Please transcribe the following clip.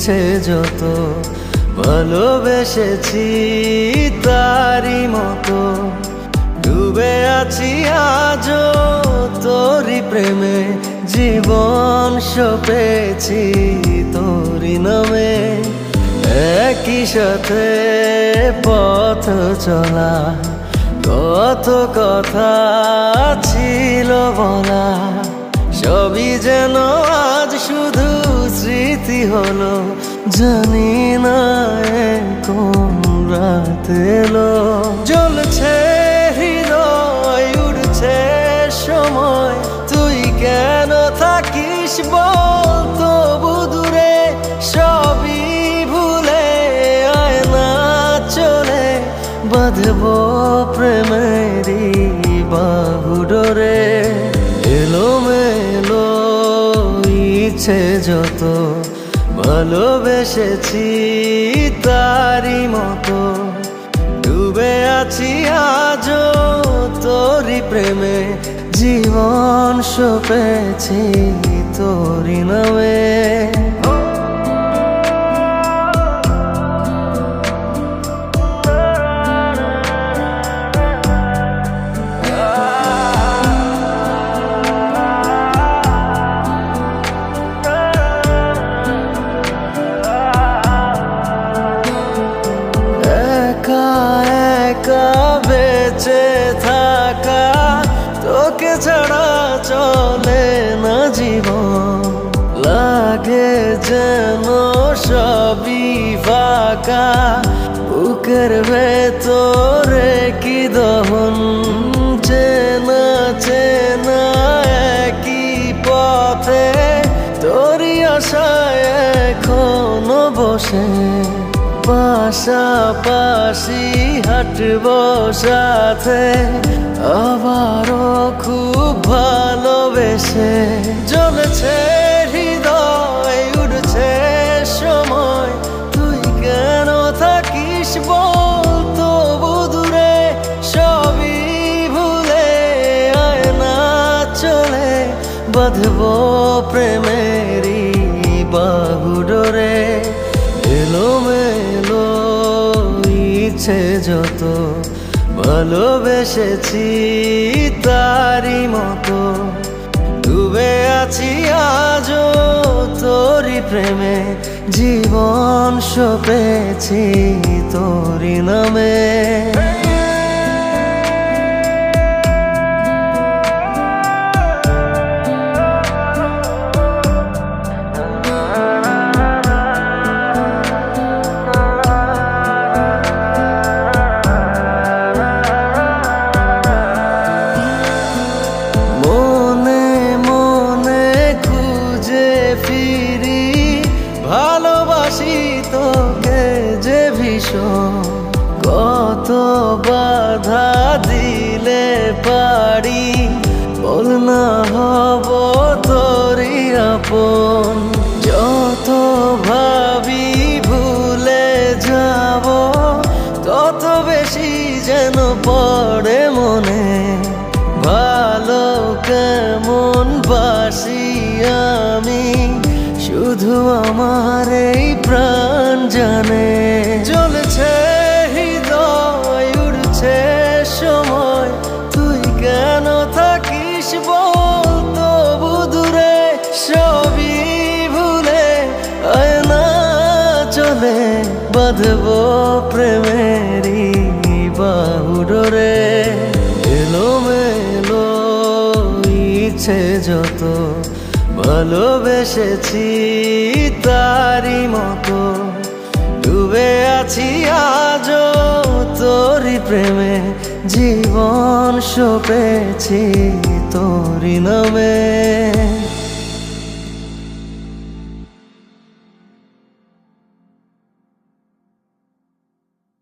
ইচ্ছে যত ভালোবেসেছি তারি মতো ডুবে আছি আজও তোরি প্রেমে জীবন সপেছি তোরি নামে একই সাথে পথ চলা কত কথা ছিল বলা সবই যেন আজ শুধু স্মৃতি হলো জানি না কোন রাত এলো জ্বলছে হৃদয় উড়ছে সময় তুই কেন থাকিস বল তবু দূরে সবই ভুলে আয় না চলে বাঁধবো প্রেমেরই বাহু ডোরে এলোমেলো ইচ্ছে যত ভালোবেসেছি তারি মতো ডুবে আছি আজও তোরি প্রেমে জীবন সপেছি তোরি নামে বেঁচে থাকা তোকে ছাড়া চলে না জীবন লাগে যেন সবই ফাঁকা বুকের ভেতরে কি দহন চেনা চেনা একই পথে তোরই আশায় এখনো বসে পাশাপাশি হাঁটবো সাথে আবারও খুব ভালোবেসে জ্বলছে হৃদয় উড়ছে সময় তুই কেন থাকিস বল তবু দূরে সবই ভুলে আয় না চলে বাঁধবো প্রেমেরই বাহু ডোরে এলোমেলো ইচ্ছে যত ভালোবেসেছি তারি মতো ডুবে আছি আজও তোরি প্রেমে জীবন সপেছি তোরি নামে ভালোবাসি তোকে যে ভীষণ কত বাধা দিলে পারি বল না হব তোরই আপন যত ভাবি ভুলে যাব তত বেশি যেন পড়ে মনে ভালো কেমন বাসি আমি শুধু আমার এই প্রাণ জানে জ্বলছে হৃদয় উড়ছে সময় তুই কেন থাকিস বল তবু দূরে সবই ভুলে আয় না চলে বাঁধবো প্রেমেরই বাহু ডোরে এলোমেলো ইচ্ছে যত ভালোবেসেছি তারি মতো ডুবে আছি আজও তোরি প্রেমে জীবন সপেছি তোরি নামে।